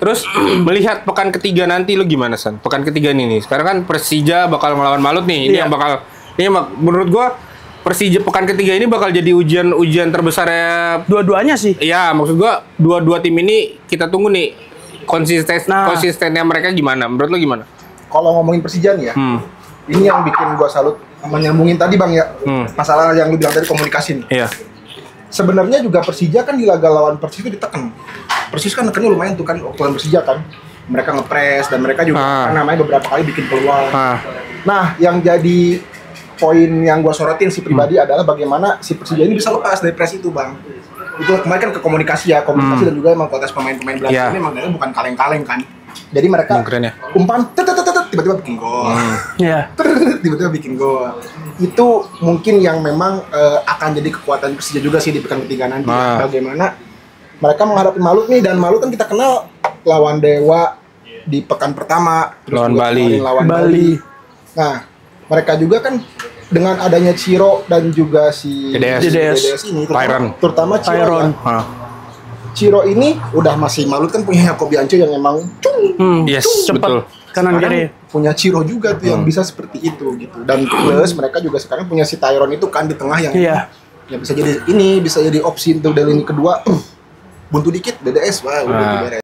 Terus melihat pekan ketiga nanti lu gimana, San? Pekan ketiga nih. Sekarang kan Persija bakal melawan Malut nih. Ini yang bakal menurut gua Persija pekan ketiga ini bakal jadi ujian terbesar ya dua-duanya sih. Iya, maksud gua dua tim ini kita tunggu nih konsistennya mereka gimana? Menurut lu gimana? Kalau ngomongin Persija nih ya. Ini yang bikin gua salut menyambungin tadi Bang ya. Masalah yang lu bilang tadi komunikasi nih. Iya. Sebenarnya juga Persija kan di laga lawan Persis itu ditekan. Persis kan nekannya lumayan tuh kan waktu lawan Persija kan. Mereka ngepres dan mereka juga kan namanya beberapa kali bikin peluang. Nah, yang jadi poin yang gua sorotin si pribadi adalah bagaimana si Persija ini bisa lepas dari press itu, Bang. Itu kemarin kan ke komunikasi dan juga emang kualitas pemain-pemain belakang ini emang bukan kaleng-kaleng kan. Jadi mereka umpan tiba-tiba bikin gol. Tiba-tiba bikin gol. Itu mungkin yang memang akan jadi kekuatan Persija juga sih di pekan ketiga nanti. Bagaimana mereka menghadapi Malut nih, dan Malut kan kita kenal lawan Dewa di pekan pertama, terus lawan Bali. Nah, mereka juga kan dengan adanya Ciro dan juga si DDS ini terutama Ciro. Ciro ini udah masih Malut kan punya Kobianco yang emang betul. Kanan kiri. Punya Ciro juga tuh yang bisa seperti itu gitu. Dan plus mereka juga sekarang punya si Tyron itu kan di tengah yang ya bisa jadi opsi untuk dari lini kedua. Buntu dikit DDS udah beres.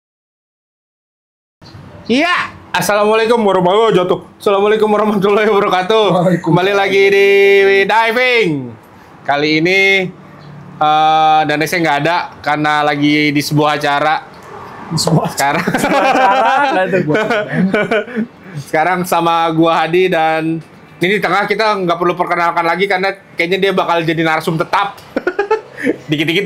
Iya. Assalamualaikum warahmatullahi wabarakatuh. Kembali lagi di Diving. Kali ini Danesnya nggak ada karena lagi di sebuah acara. Sekarang sama gua Hadi, dan ini di tengah kita nggak perlu perkenalkan lagi karena kayaknya dia bakal jadi narsum tetap. dikit-dikit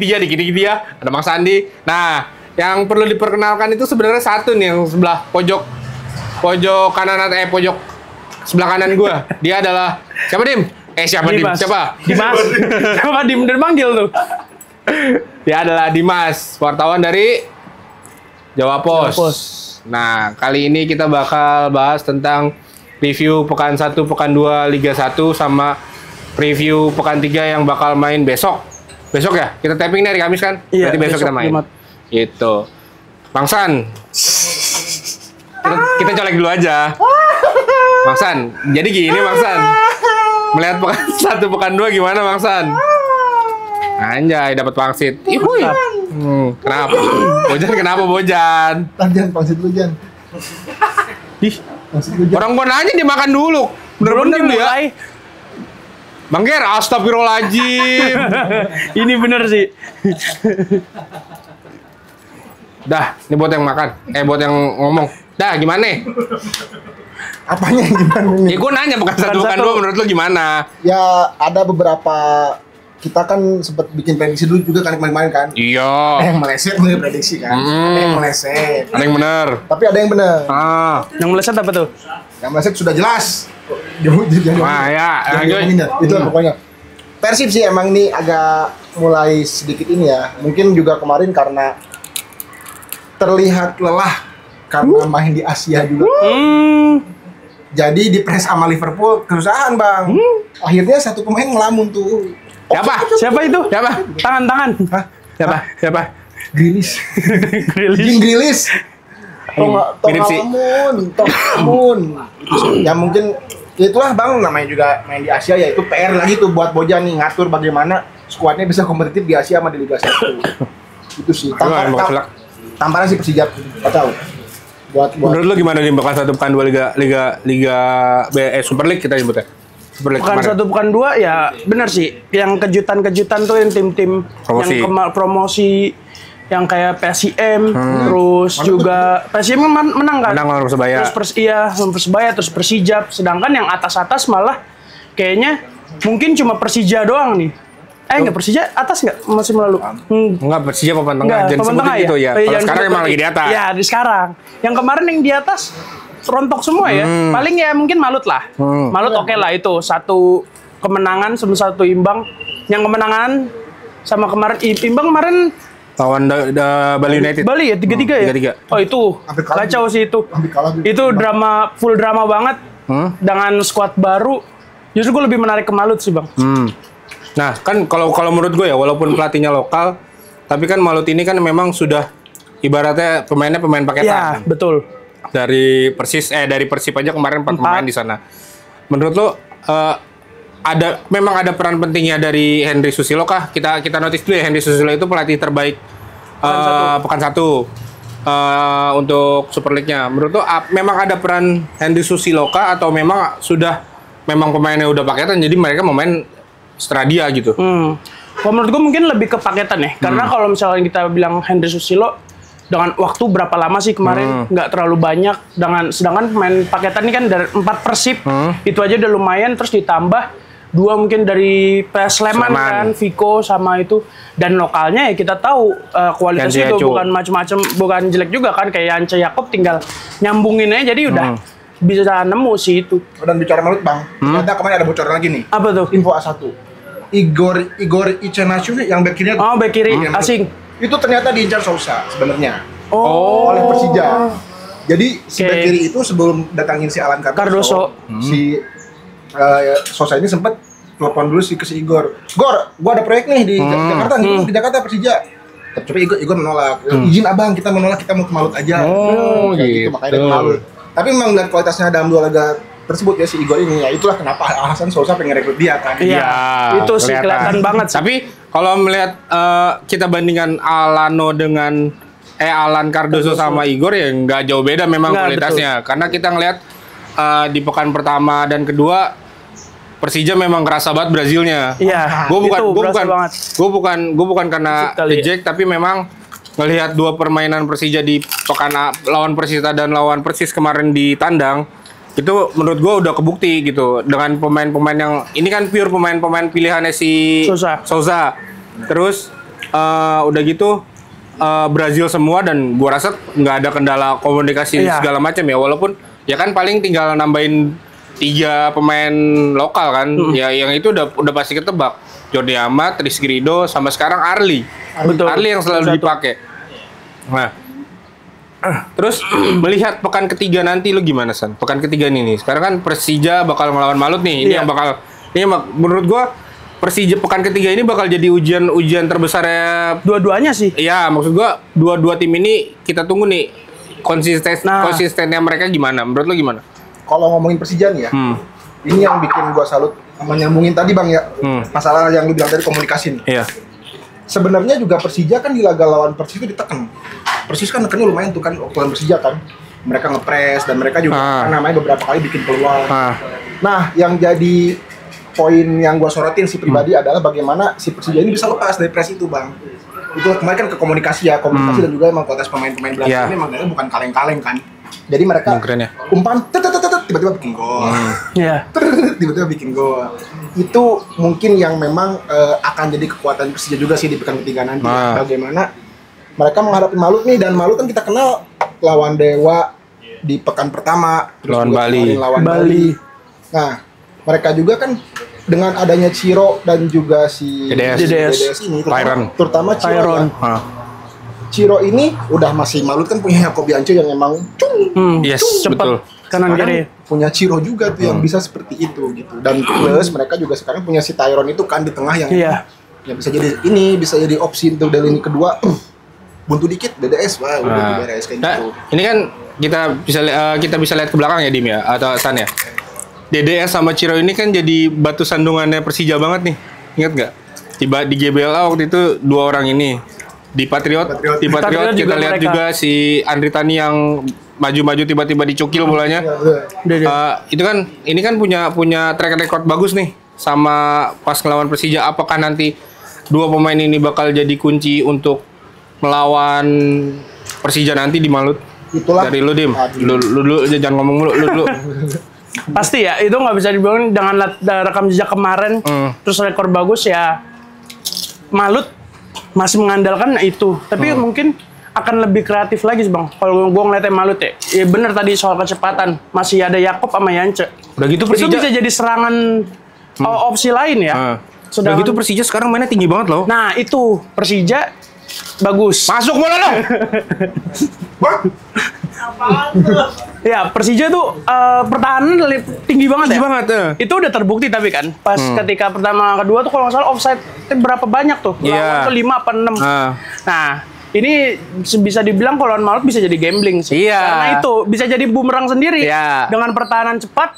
dia, ada Mang Sandi. Nah, yang perlu diperkenalkan itu sebenarnya satu nih, yang sebelah pojok sebelah kanan gua. Dia adalah siapa, Dim? Siapa Dimas. Siapa Dim dan manggil tuh? Dia adalah Dimas, wartawan dari Jawa Pos. Nah, kali ini kita bakal bahas tentang review pekan 1, pekan 2 Liga 1 sama preview pekan 3 yang bakal main besok. Besok ya? Kita tapping nih hari Kamis kan? Iya, berarti besok kita main. Itu. Bang San. Kita colek dulu aja. Bang San, jadi gini Bang San. Melihat pekan 1, pekan 2 gimana Bang San? Anjay, dapat pangsit. Ihuy. Kenapa? Bojan? Jangan pangsit lu, Jan. Orang gua nanya dimakan dulu. Bener-bener dia mulai. Bang Ger, astagfirullahaladzim. Ini bener sih. Dah, ini buat yang makan. Buat yang ngomong. Dah, gimana? Apanya yang gimana nih? Ya gue nanya pekan 1, pekan 2 menurut lu gimana? Ya, ada beberapa, kita kan sempat bikin prediksi dulu juga kan kemarin kan. Iya. Yang meleset nih prediksi kan. Ada yang meleset. Ada yang benar. Tapi ada yang benar. Yang meleset apa tuh? Yang meleset sudah jelas. Itu pokoknya. Persib sih emang ini agak mulai sedikit ini ya. Mungkin juga kemarin karena terlihat lelah karena main di Asia juga. Jadi di press sama Liverpool kesusahan, Bang. Akhirnya satu pemain ngelamun tuh. Siapa itu? Tangan. Hah? Siapa? Grilis. Ngelamun. Ya mungkin itulah Bang, namanya juga main di Asia, ya itu PR lagi tuh buat Bojan nih, ngatur bagaimana skuadnya bisa kompetitif di Asia sama di Liga 1. Itu sih. Tamparan sih Persija, enggak tahu. Buat menurut lu gimana di pekan 1, pekan 2 Liga Super League kita nyebutnya? Super League pekan 1, pekan 2 ya benar sih. Yang kejutan-kejutan tuh yang tim-tim yang promosi yang kayak PSIM, terus juga PSIM menang kan? Menang lawan Persebaya. Terus Persebaya, terus Persijap. Sedangkan yang atas-atas malah kayaknya mungkin cuma Persija doang nih. Enggak, Persija atas enggak musim lalu? Enggak, Persija papan tengah. Jangan sebutin gitu ya. Kalau sekarang emang lagi di atas. Ya, di sekarang. Yang kemarin yang di atas rontok semua ya. Paling ya mungkin Malut lah. Malut oke lah itu. 1 kemenangan sama 1 imbang. Yang kemenangan sama kemarin imbang kemarin lawan Bali United. Bali ya 3-3 ya? 3-3. Oh itu kacau sih itu. Itu full drama banget. Dengan skuad baru. Justru gue lebih menarik ke Malut sih, Bang. Nah, kan kalau menurut gue ya, walaupun pelatihnya lokal, tapi kan Malut ini kan memang sudah ibaratnya pemainnya pemain paketan. Iya, betul. Dari Persib aja kemarin 4 pemain di sana. Menurut lo memang ada peran pentingnya dari Henry Susilo kah? Kita notice dulu ya, Henry Susilo itu pelatih terbaik Pekan 1 untuk Super League-nya. Menurut lo memang ada peran Henry Susilo kah atau memang pemainnya udah paketan jadi mereka main Stradia gitu? Kalau menurut gue mungkin lebih ke paketan ya. Karena kalau misalnya kita bilang Henry Susilo dengan waktu berapa lama sih kemarin nggak terlalu banyak, sedangkan pemain paketan ini kan dari 4 Persib itu aja udah lumayan, terus ditambah 2 mungkin dari PS Sleman kan, Vico sama itu, dan lokalnya ya kita tahu kualitasnya itu bukan macam-macam, bukan jelek juga kan, kayak Yance Yakob tinggal nyambungin aja jadi udah bisa nemu sih itu. Dan bicara Malut Bang, ternyata kemarin ada bocoran lagi nih. Apa tuh? Info A1. Igor Icenacio yang back kirinya. Oh, back kiri asing. Itu ternyata diincar Sousa sebenarnya. Oh. Oleh Persija. Jadi si back kiri itu sebelum datangin si Alan Cardoso. Si Sousa ini sempat telepon dulu ke si Igor. Gua ada proyek nih di Jakarta, di Jakarta Persija. Tapi Igor menolak. Izin abang, kita menolak, kita mau ke Malut aja. Gitu. Makanya ke Malut. Tapi memang dari kualitasnya dalam 2 laga tersebut ya si Igor ini, ya itulah kenapa alasan Sousa pengen rekrut dia kan. Iya, itu sih kelihatan banget sih. Tapi kalau melihat kita bandingkan Alan Cardoso sama Igor ya nggak jauh beda memang kualitasnya. Betul. Karena kita ngelihat di pekan pertama dan kedua Persija memang kerasa banget Brazilnya. Iya. Gue bukan karena ejek, tapi memang ngelihat 2 permainan Persija di pekan lawan Persita dan lawan Persis kemarin di tandang, itu menurut gue udah kebukti gitu dengan pemain-pemain yang ini kan pure pemain-pemain pilihannya si Sousa. Terus udah gitu Brazil semua, dan gue rasa nggak ada kendala komunikasi segala macam ya, walaupun ya kan paling tinggal nambahin 3 pemain lokal kan, ya yang itu udah pasti ketebak. Jordi Amat, Rizky Ridho, sama sekarang Arli. Betul. Arli yang selalu dipakai. Nah, terus melihat pekan ketiga nanti lu gimana San? Pekan ketiga nih. Sekarang kan Persija bakal melawan Malut nih. Ini menurut gua Persija pekan ketiga ini bakal jadi ujian terbesarnya dua-duanya sih. Iya, maksud gua dua tim ini kita tunggu nih konsistennya mereka gimana? Menurut lu gimana? Kalau ngomongin Persija nih ya, ini yang bikin gua salut sama nyambungin tadi Bang ya, masalah yang lu bilang tadi komunikasi nih. Iya. Sebenarnya juga Persija kan di laga lawan Persis itu ditekan. Persis kan nekannya lumayan tuh kan waktu lawan Persija kan. Mereka ngepres dan mereka juga namanya beberapa kali bikin peluang. Nah, yang jadi poin yang gua sorotin si pribadi adalah bagaimana si Persija ini bisa lepas dari press itu, Bang. Itu kemarin kan ke komunikasi dan juga emang kualitas pemain-pemain Belanda ini emang bukan kaleng-kaleng kan. Jadi mereka umpan tiba-tiba bikin gol. Tiba-tiba bikin gol. Itu mungkin yang memang akan jadi kekuatan Persija juga sih di pekan ketiga nanti. Bagaimana mereka menghadapi Malut nih, dan Malut kan kita kenal lawan Dewa di pekan pertama, terus lawan Bali. Nah, mereka juga kan dengan adanya Ciro dan juga si DDS ini, terutama Ciro. Ciro ini udah masih Malut kan punya Yakob Yance yang emang cepat kanan kiri. Punya Ciro juga tuh yang bisa seperti itu gitu. Dan plus mereka juga sekarang punya si Tyron itu kan di tengah yang bisa jadi opsi untuk dari lini kedua. Buntu dikit DDS udah beres kayak gitu. Ini kan kita bisa lihat ke belakang ya Dim ya atau San ya. DDS sama Ciro ini kan jadi batu sandungannya Persija banget nih. Ingat nggak? Di GBLA waktu itu 2 orang ini. Di Patriot kita lihat juga si Andri Tani yang maju-maju tiba-tiba dicukil bolanya. Itu kan ini kan punya track record bagus nih sama pas ngelawan Persija. Apakah nanti 2 pemain ini bakal jadi kunci untuk melawan Persija nanti di Malut? Itulah. Dari lu Dim. Lu jangan ngomong mulu lu. Pasti ya, itu nggak bisa dibilang dengan rekam jejak kemarin terus rekor bagus ya. Malut masih mengandalkan itu, tapi mungkin akan lebih kreatif lagi sih Bang. Kalau gue ngeliatnya Malut ya bener tadi soal kecepatan, masih ada Yakob sama Yance. Udah gitu Persija itu bisa jadi serangan opsi lain ya. Udah gitu Persija sekarang mainnya tinggi banget loh. Nah itu Persija bagus. Masuk bola lo. Ya Persija tuh pertahanan tinggi banget ya. Itu udah terbukti tapi kan pas ketika pertama kedua tuh kalau nggak salah offside berapa banyak tuh? 5 apa 6. Nah ini bisa dibilang kalau lawan Malut bisa jadi gambling sih. Iya. Karena itu bisa jadi bumerang sendiri. Iya. Dengan pertahanan cepat,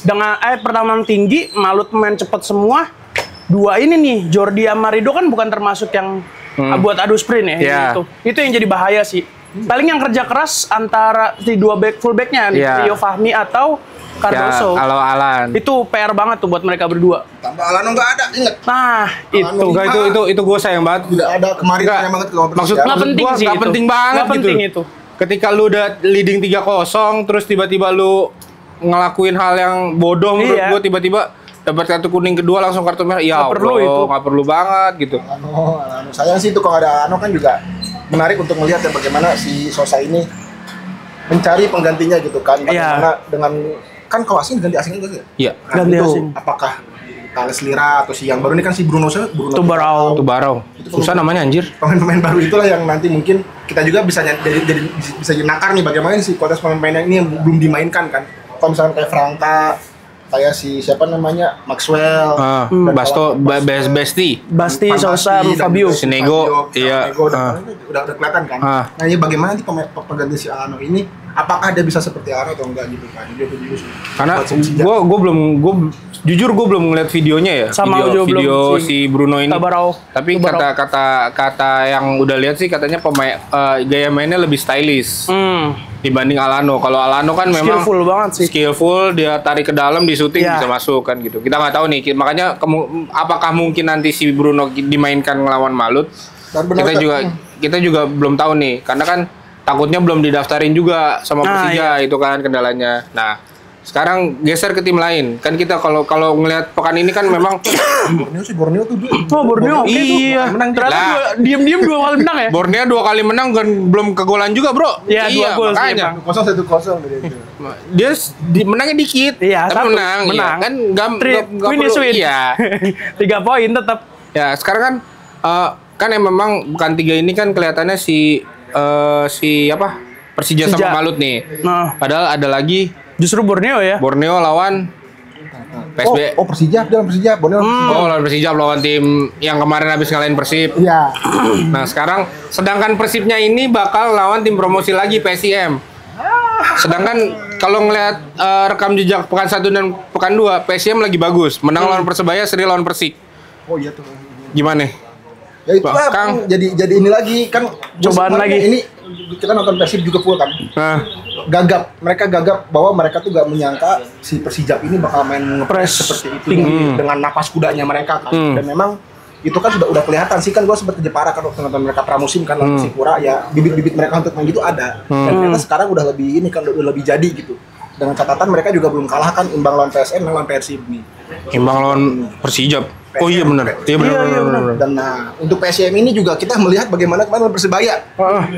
dengan pertahanan tinggi, Malut main cepat semua. Dua ini nih, Jordi sama Rido kan bukan termasuk yang buat adu sprint ya. Iya. Itu yang jadi bahaya sih. Paling yang kerja keras antara di dua fullbacknya, Iya. Rio Fahmi atau Cardoso. Ya, kalau Alan. Itu PR banget tuh buat mereka berdua. Tambah Alano nggak ada, inget. Nah, itu. Enggak, itu gue sayang banget. Tidak ada kemarin Nggak. sayang banget kalau Maksud Nggak penting gua sih nggak itu. penting banget Nggak gitu. penting itu. Ketika lu udah leading 3-0 terus tiba-tiba lu ngelakuin hal yang bodoh menurut Iya. gue, tiba-tiba dapat kartu kuning kedua langsung kartu merah. Ya Nggak perlu Allah, itu. nggak perlu banget gitu. Alano. Sayang sih itu kalau ada Alano kan juga menarik untuk melihat ya bagaimana si Sosa ini mencari penggantinya gitu kan. Bagaimana dengan kan kalau asing ganti asing juga sih. Iya. Nah, Ganti itu asing. apakah Thales Lira atau si yang baru ini kan si Bruno Tubarao. Itu Barau. Susah namanya anjir. pemain-pemain baru itulah yang nanti mungkin kita juga bisa bisa jadi nakar nih bagaimana si kualitas pemain-pemain ini yang belum dimainkan kan. Kalau misalkan kayak Franka, kayak si siapa namanya Maxwell, dan Basto, kawan- Besti. Basti, Van Sosa, Basten, dan Fabio. Sinego, iya. udah kelihatan kan. Nah, ini bagaimana nanti pengganti si Alano ini, apakah dia bisa seperti Alano atau enggak gitu kan? Dia sih. Karena Buat Persija. jujur gue belum ngeliat videonya ya. Sama juga belum video si si Bruno ini. Tabarao. Tapi Tabarao. kata yang udah lihat sih katanya pemain gaya mainnya lebih stylish dibanding Alano. Kalau Alano kan memang Skillful banget sih. skillful, dia tarik ke dalam, di syuting Iya. bisa masuk kan gitu. Kita nggak tahu nih, makanya apakah mungkin nanti si Bruno dimainkan ngelawan Malut? Dan benar Kita juga belum tahu nih, karena kan takutnya belum didaftarin juga sama Nah, Persija, itu kan kendalanya. Nah, sekarang geser ke tim lain. Kan kita kalau ngelihat pekan ini kan memang Borneo tuh dulu. Oh, Borneo oke tuh. Iya. Menang ternyata Lah. diem-diem 2 kali menang ya. Borneo 2 kali menang kan belum kegolan juga, Bro. Iya, 2 gol sih makanya. emang. 1-0 dari itu. Dia menangnya dikit, Iya, tapi satu. menang. Menang. Ya, kan nggak Win is perlu. win. Iya. 3 poin tetap. Ya, sekarang kan kan yang memang bukan 3 ini kan kelihatannya si apa? Persija Persija. sama Malut nih. Nah, Padahal ada lagi justru Borneo ya. Borneo lawan PSB. Oh, Persija, dalam Persija, Borneo. Oh, lawan Persija lawan tim yang kemarin habis ngalahin Persib. Iya. Nah, sekarang sedangkan Persibnya ini bakal lawan tim promosi lagi PSIM. Sedangkan kalau ngelihat rekam jejak pekan 1 dan pekan 2, PSIM lagi bagus. Menang lawan Persebaya, seri lawan Persik. Oh iya tuh. Gimana? Ya itu lah, Kang. jadi ini lagi kan Cobaan kemarin lagi. Ini kita nonton Persib juga full kan. Nah, Mereka gagap bahwa mereka tuh gak menyangka si Persijap ini bakal main ngepres Press seperti itu dengan napas kudanya mereka kan. Dan memang itu kan sudah kelihatan sih, kan gue sempat ke Jepara kan waktu nonton mereka pramusim kan lawan Persipura, ya bibit-bibit mereka untuk main gitu ada. Dan ternyata sekarang udah lebih ini kan, udah lebih jadi gitu. Dengan catatan mereka juga belum kalah kan, imbang lawan PSM dan lawan Persib nih. imbang lawan Persija. Oh iya benar. Iya benar. Dan nah, untuk PSM ini juga kita melihat bagaimana kemarin lawan Persebaya.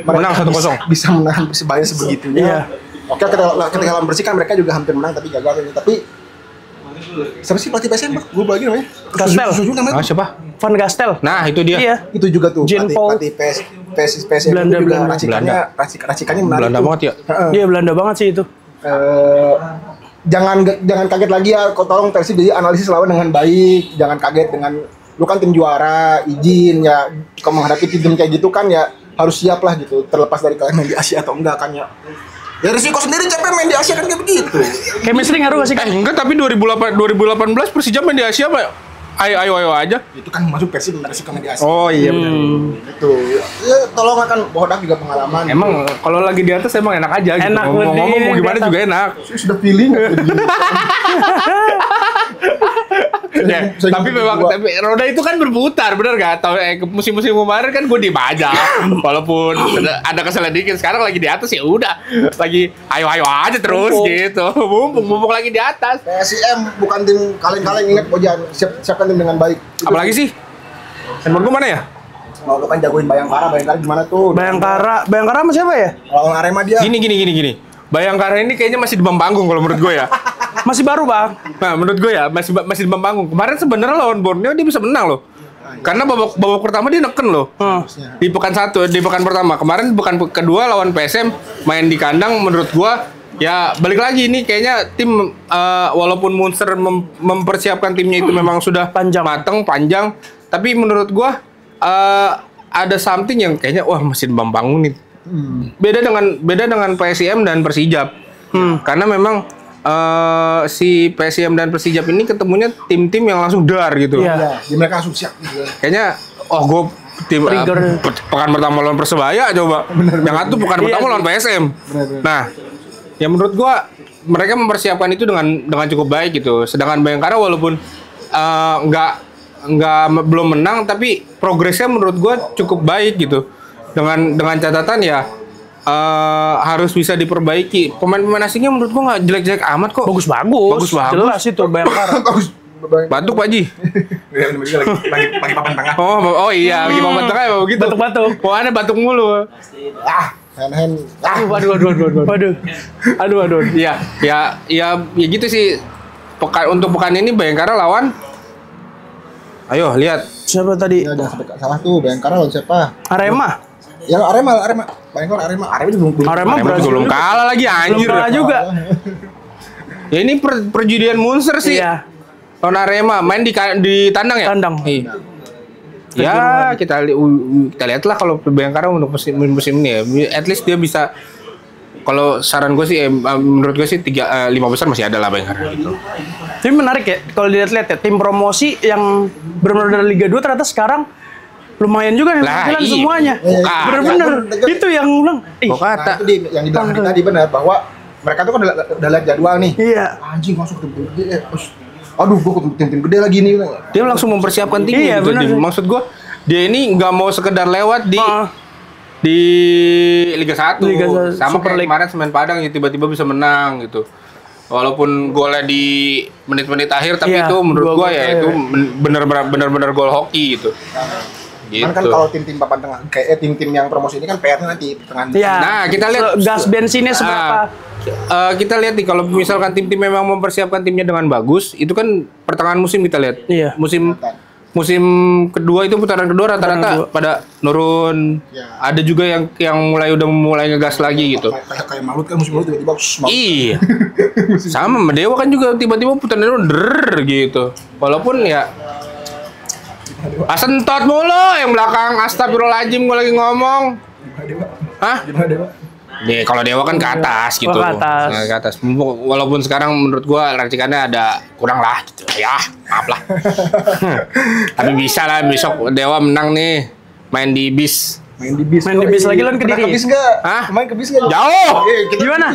Menang 1-0. Bisa menahan Persebaya sebegitunya. Iya. Oke, ketika lawan Persik kan mereka juga hampir menang tapi gagal ini. Tapi siapa sih pelatih PSM, Bang? Gue lagi namanya. Gastel. Susu namanya. Ah, siapa? Van Gastel. Nah, itu dia. Iya. Itu juga tuh Jean Paul. pelatih PSM Belanda, itu juga Belanda. racikannya menarik. Belanda tuh. banget ya. Heeh. Iya, Belanda banget sih itu. Jangan kaget lagi ya, kau tolong Persib jadi analisis lawan dengan baik, jangan kaget dengan lu kan tim juara, izin ya, kalau menghadapi tim kayak gitu kan ya harus siap lah gitu, terlepas dari kalian main di Asia atau enggak kan ya. Ya risiko sendiri capek main di Asia kan kayak begitu. Chemistry ngaruh gak sih? Enggak, tapi 2018 Persija main di Asia, Pak. Ayo aja. Itu kan masuk Persib resiko main di Asia. Oh iya benar. Itu. Ya tolong kan Bohodak juga pengalaman. Emang kalau lagi di atas emang enak aja gitu. Enak, Ngomong mau di gimana atas. juga enak. Sudah feeling Ya, tapi memang tapi roda itu kan berputar, bener gak? Tahu musim-musim kemarin kan gue diem aja, walaupun ada kesalahan dikit. Sekarang lagi di atas ya udah, lagi ayo aja terus gitu, mumpung lagi di atas. PSIM bukan tim kaleng-kaleng, ingat Bojan, siapkan tim dengan baik. Itu Apalagi sih? Handphone gue mana ya? mau kan jagoin Bayangkara gimana tuh? Bayangkara sama siapa ya? Lawan Arema dia. Gini. Bayangkara ini kayaknya masih demam panggung kalau menurut gue ya. Masih baru, Bang. Nah, menurut gue ya masih demam panggung. Kemarin sebenarnya lawan Borneo dia bisa menang loh. Karena babak pertama dia neken loh. Di pekan 1, di pekan pertama. Kemarin pekan kedua lawan PSM main di kandang, menurut gua ya balik lagi ini kayaknya tim walaupun Munster mempersiapkan timnya itu memang sudah Panjang. mateng, panjang, tapi menurut gua ada something yang kayaknya wah mesin Bambang nih. Beda dengan PSIM dan Persijap. Karena memang si PSIM dan Persijap ini ketemunya tim-tim yang langsung dar gitu. Iya, mereka langsung siap gitu. Kayaknya gue tim pekan pertama lawan Persebaya coba. Yang satu pekan pertama lawan PSM. Nah, ya menurut gua mereka mempersiapkan itu dengan cukup baik gitu. Sedangkan Bayangkara walaupun belum menang tapi progresnya menurut gua cukup baik gitu. Dengan catatan ya harus bisa diperbaiki. Pemain-pemain asingnya menurut gua nggak jelek-jelek amat kok. Bagus. Jelas itu Bayangkara. Batuk Pak Ji. Lagi papan tengah. Oh iya, lagi papan tengah ya begitu. Batuk-batuk. Pokoknya batuk mulu. Hand. Aduh. Ya gitu sih. Untuk pekan ini Bayangkara lawan. Ayo lihat. Siapa tadi? Ya, jangan sampai salah tuh. Bayangkara lawan siapa? Arema. Yang Arema. Bayangkara Arema juga Belum kalah lagi anjir. Belum kalah juga. Ya ini perjudian monster sih. Iya. Lawan Arema main di tandang ya? Tandang. Iya. Ya kita lihatlah kalau Bayangkara untuk musim ini ya. At least dia bisa. Kalau saran gue sih, menurut gue sih 5 besar masih ada lah Bayangkara gitu. Tapi menarik ya kalau dilihat-lihat ya, tim promosi yang benar-benar dari Liga 2 ternyata sekarang lumayan juga nih penampilan semuanya. Bener-bener itu yang ulang. Nah, itu yang dibilang tadi benar bahwa mereka tuh kan udah lihat jadwal nih. Iya. Anjing masuk tim gede. Aduh, gue ketemu tim gede lagi nih. Dia langsung mempersiapkan timnya gitu. Maksud gue, dia ini nggak mau sekedar lewat di Liga 1. Sama kayak kemarin Semen Padang ya tiba-tiba bisa menang gitu. Walaupun golnya di menit-menit akhir, tapi itu menurut gue ya itu benar-benar gol hoki gitu. Gitu. Kan kalau tim-tim papan tengah, kayak tim-tim yang promosi ini kan PR-nya nanti pertengahan. Nah, kita lihat gas bensinnya seberapa. Kita lihat nih kalau misalkan tim-tim memang mempersiapkan timnya dengan bagus, itu kan pertengahan musim kita lihat. Iya. Musim kedua itu putaran kedua rata-rata pada nurun. Ya. Ada juga yang udah mulai ngegas lagi gitu. Kayak Malut kan musim lalu tiba-tiba iya. Sama Dewa kan juga tiba-tiba putaran nurun gitu. Walaupun ya asentot mulu yang belakang, astagfirullahaladzim gue lagi ngomong. Hah? Nih kalau Dewa kan ke atas gitu. Ke atas. Walaupun sekarang menurut gua racikannya ada kurang lah gitu. Ya, maaf lah. Tapi bisa lah besok Dewa menang nih. Main di bis. Main di bis lagi lo ke Kediri. Ke bis enggak? Hah? Main ke bis enggak? Jauh. Gimana?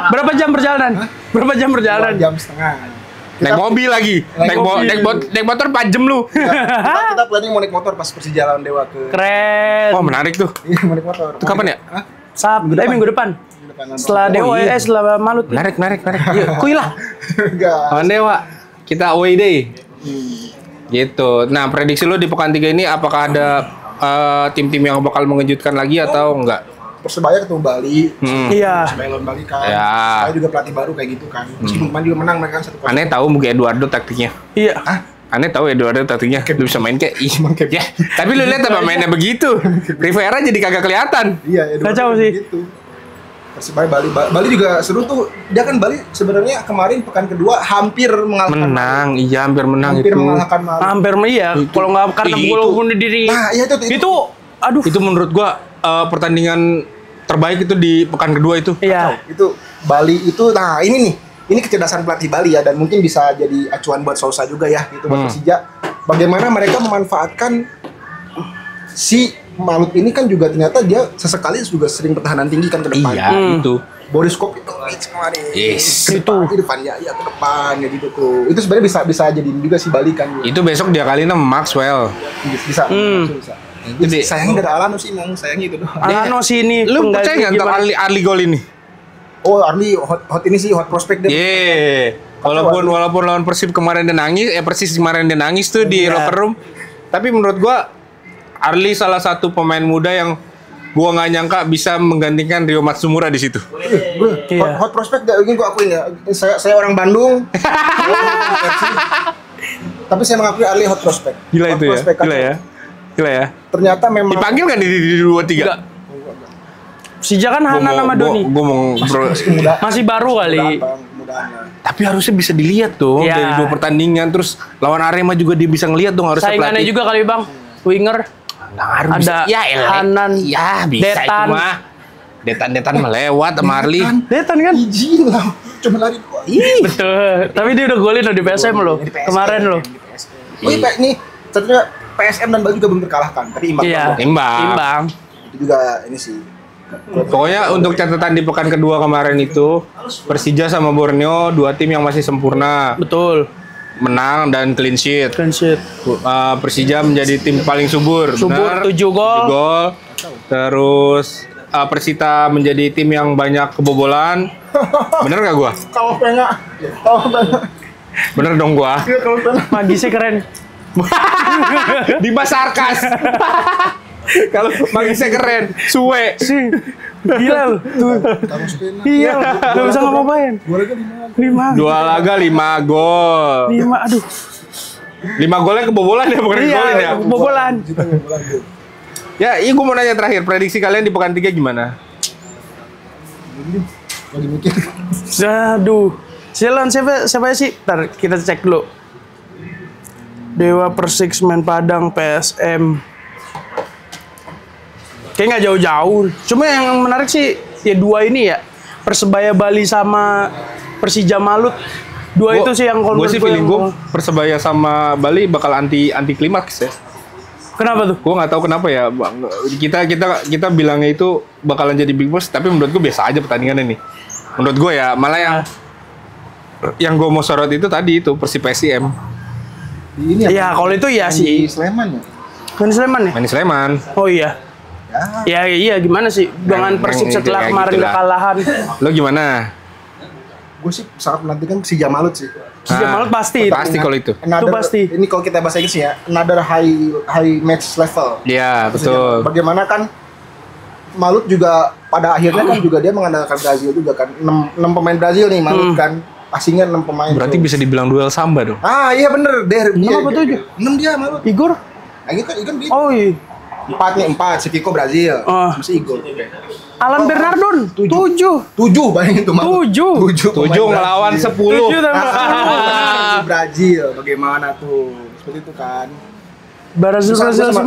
Berapa jam perjalanan? 2 jam setengah. Naik mobil lagi. Naik motor 4 jam lu. Kita planning mau naik motor pas Persija lawan Dewa ke. Keren. Oh, menarik tuh. Iya, mau naik motor. Itu kapan ya? Minggu depan. Setelah Dewa setelah Malut. Menarik. Yuk, kuy lah. Enggak. Dewa. Kita away day. Gitu. Nah, prediksi lu di pekan 3 ini apakah ada tim-tim yang bakal mengejutkan lagi atau enggak? Persebaya ketemu Bali. Iya. Persebaya lawan Bali kan. Ya. Saya juga pelatih baru kayak gitu kan. Meskipun kemarin juga menang mereka kan 1-0. Aneh tahu mungkin Eduardo taktiknya. Iya. Aneh tahu Eduardo taktiknya. Lu bisa main kayak ya. Tapi lu lihat apa mainnya begitu. Rivera jadi kagak kelihatan. Iya, kacau sih. Gitu. Persebaya Bali juga seru tuh. Dia kan Bali sebenarnya kemarin pekan kedua hampir mengalahkan. Hampir menang hampir itu. Mengalahkan Malu. Hampir iya. Kalau nggak karena gol bunuh diri. Nah, iya itu. Aduh. Itu menurut gua pertandingan terbaik itu di pekan kedua itu. Iya. Itu Bali itu. Nah, ini nih. Ini kecerdasan pelatih Bali ya, dan mungkin bisa jadi acuan buat Sousa juga ya gitu buat Persija. Bagaimana mereka memanfaatkan si Malut ini kan juga ternyata dia sesekali juga sering pertahanan tinggi kan ke depan. Iya, itu. Boris Kopi itu kemarin. Yes. Ke depan ya ke depan ya gitu tuh. Itu sebenarnya bisa jadi juga si Bali kan. Itu besok dia kali sama Maxwell. Bisa. Itu sayangnya dari Alano sih, sayangnya itu doang. Alano sih ini. Lu percaya nggak tentang Arli gol ini? Oh, Arli hot ini sih, hot prospect deh. Iya. Walaupun lawan Persib kemarin dia nangis, Persis kemarin dia nangis tuh di locker room. Tapi menurut gua Arli salah satu pemain muda yang gua nggak nyangka bisa menggantikan Rio Matsumura di situ. Hot prospect gak ingin gua akuin ya. Saya orang Bandung. Tapi saya mengakui Arli hot prospect. Gila itu ya. Gila ya. Ternyata memang dipanggil kan di 2-3. Persija kan Hanan sama Doni. Gue mau masih baru kali. Tapi harusnya bisa dilihat tuh dari 2 pertandingan, terus lawan Arema juga dia bisa ngelihat dong harusnya. Saingannya juga kali Bang, winger. Ngaruh Ada bisa. Ya elah. Hanan, Ya bisa Detan. itu mah. Detan melewat sama Arli. Detan kan? Izin lah, cuma lari doang. Betul. Tapi dia udah golin loh di PSM loh. Di PSM, Kemarin loh. di PSM. Oh iya, nih ternyata PSM dan Bali juga belum terkalahkan, tapi imbang. Iya. Imbang. Itu juga ini sih. Pokoknya untuk catatan di pekan kedua kemarin itu Persija sama Borneo dua tim yang masih sempurna, Betul. menang dan clean sheet. Clean sheet. Persija menjadi tim paling subur, Subur, benar. 7 gol. 7 gol. Terus Persita menjadi tim yang banyak kebobolan. Bener gak gua? Kalau pengen, Bener dong gua. kalau pengen. Magisnya keren. Dimas sarkas. Kalau magisnya keren, suwe. Sih. Gila lu. Tuh. Kalau pengen. Iya, enggak bisa ngapa-ngapain. Dua lagi 5. 5. Dua laga 5 gol. 5. Aduh. 5 golnya kebobolan ya, bukan golin ya. Kebobolan. Ya, iya gue mau nanya terakhir, prediksi kalian di pekan 3 gimana? Lagi mikir. Aduh. Silakan siapa sih? Ntar kita cek dulu. Dewa Persik, Semen Padang, PSM. Kayaknya nggak jauh-jauh. Cuma yang menarik sih ya dua ini ya. Persebaya Bali sama Persija Malut. Dua itu sih yang kalau Gue sih menurut feeling yang- gue Persebaya sama Bali bakal anti klimaks ya. Kenapa tuh? Gue nggak tahu kenapa ya. Kita bilangnya itu bakalan jadi big boss, tapi menurut gue biasa aja pertandingannya nih. Menurut gue ya, malah yang gue mau sorot itu tadi itu Persib PSIM. Ini Ya kalau itu ya di sih. Sleman ya. Kan Sleman ya? Main di Sleman. Oh iya. Ya iya gimana sih dengan Persib yang setelah kayak kemarin gitulah. kekalahan. Lo gimana? Gue sih sangat menantikan Persija Malut sih. Persija Malut pasti. Pasti kalau itu. Another, pasti. Ini kalau kita bahasa Inggris ya, another high match level. Iya, Persija. betul. Bagaimana kan Malut juga pada akhirnya kan juga dia mengandalkan Brazil juga kan. 6 pemain Brazil nih Malut kan. Passingnya 6 pemain. Berarti tuh. bisa dibilang duel samba dong. Ah iya bener. Dia Apa tuh? 6 dia Malut. Igor? Nah, gitu kan dia. Oh iya. 4 nih, 4. Si Vico Brazil. Oh. Masih Igor. Alan Bernardon 7. 7 bayangin tuh Malut. 7. 7 ngelawan 10. 7 tambah. Ah, Brazil bagaimana tuh? Seperti itu kan. Brazil Sangat semua.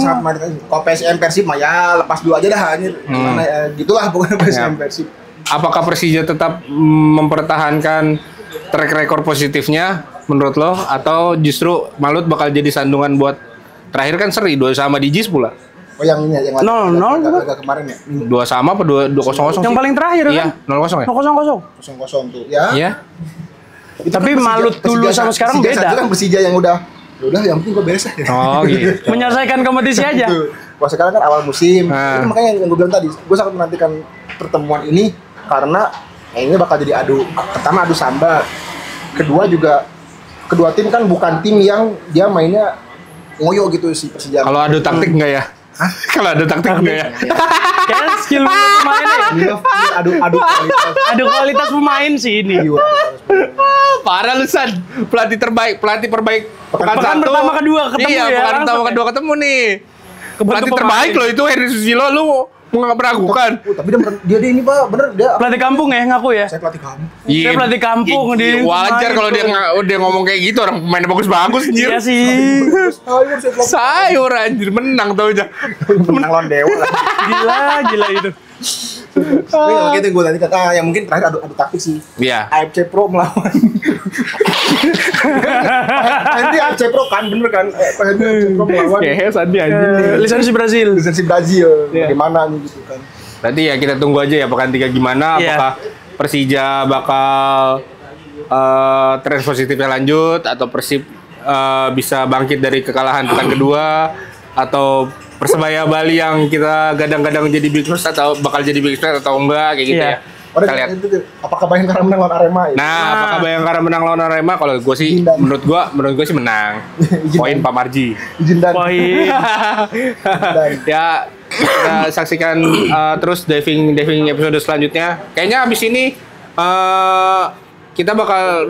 kalau PSM Persib mah ya lepas dulu aja dah anjir. Gimana gitulah pokoknya PSM Ya. Persib. Apakah Persija tetap mempertahankan track record positifnya menurut lo, atau justru Malut bakal jadi sandungan buat terakhir kan seri 2 sama di Jis pula. Oh yang ini yang agak kemarin ya. 2 sama apa 2-0? Yang paling terakhir Iya, kan? 0-0 ya? 0-0. 0-0 tuh. Ya. Iya. Itu Tapi kan Malut dulu sama sekarang Persija beda. satu kan Persija yang udah yang penting gue beres aja. Oh gitu. Menyelesaikan kompetisi aja. Gitu. Kalau sekarang kan awal musim. Nah. Itu makanya yang gue bilang tadi, gue sangat menantikan pertemuan ini karena ini bakal jadi pertama adu samba. Kedua juga kedua tim kan bukan tim yang dia mainnya ngoyo gitu si Persija. Kalau adu taktik enggak ya? Kalau ada taktik enggak ya? Kayaknya skill pemainnya. Dia adu kualitas. Ada kualitas pemain sih ini. Parah lu San. Pelatih terbaik pekan Pekan satu. pertama kedua ketemu iya, ya, pekan langsung pertama ya. kedua ketemu nih. Kebentuk Pelatih pemain. terbaik loh itu Heri Susilo, lu nggak meragukan. Tapi dia ini Pak, bener dia Pelatih kampung ya ngaku ya. saya pelatih kamu. Saya pelatih kampung di wajar kalau dia ngomong kayak gitu, orang pemainnya bagus-bagus anjir. Iya sih. Saya pelatih Sayur anjir, menang tau aja. menang lawan Dewa lah. Gila itu. Tapi kalau gitu gue tadi kata yang mungkin terakhir adu taktik sih. Iya. AFC Pro melawan. Nanti AFC Pro kan bener kan? AFC Pro melawan Kayak Sandi anjir. Lisensi Brazil. lisensi Brazil. Iya. Bagaimana nih gitu kan? Berarti ya kita tunggu aja ya pekan 3 gimana, Iya. apakah Persija bakal tren positifnya lanjut atau Persib bisa bangkit dari kekalahan pekan kedua, atau Persebaya Bali yang kita gadang-gadang jadi big boss atau bakal jadi big boss atau enggak kayak gitu Iya. ya. Kita lihat. Apakah Bayangkara menang lawan Arema ya? Nah, apakah Bayangkara menang lawan Arema? Kalau gue sih, Izin dan- menurut gue sih menang. Izin Poin dan- Pak Marji. Izin dan Poin. Ya, kita saksikan terus diving episode selanjutnya. Kayaknya abis ini kita bakal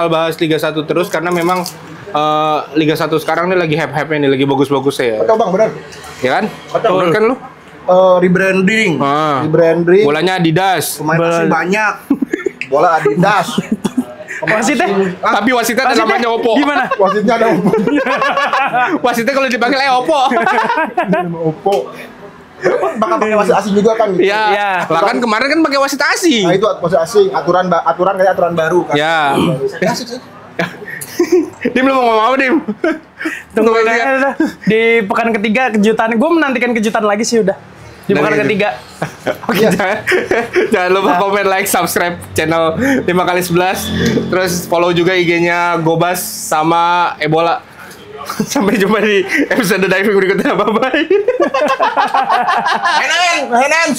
bahas Liga 1 terus karena memang Liga 1 sekarang nih lagi hype-hype-nya nih, lagi bagus-bagusnya ya. Betul Bang, benar. Ya kan? Betul. Betul kan lu? Rebranding. Ah. Rebranding. Bolanya Adidas. Pemain asing banyak. Bola Adidas. Wasitnya? Tapi wasitnya ada namanya Oppo. Gimana? Wasitnya ada Oppo. Wasitnya kalau dipanggil Oppo. Nama Oppo. Bakal pakai wasit asing juga kan gitu. Iya. Iya. Lah kan kemarin kan pakai wasit asing. Nah itu wasit asing, aturan kayak aturan baru kan. Ya. Asik sih. Dim lu mau ngomong apa, Dim? Tunggu aja. Di pekan ketiga kejutan. Gue menantikan kejutan lagi sih udah. Di pekan Dari itu. ketiga. Oke, jangan lupa komen, like, subscribe channel 5x11. Terus follow juga IG-nya Gobas sama Ebola. Sampai jumpa di episode diving berikutnya. Bye-bye. Henen.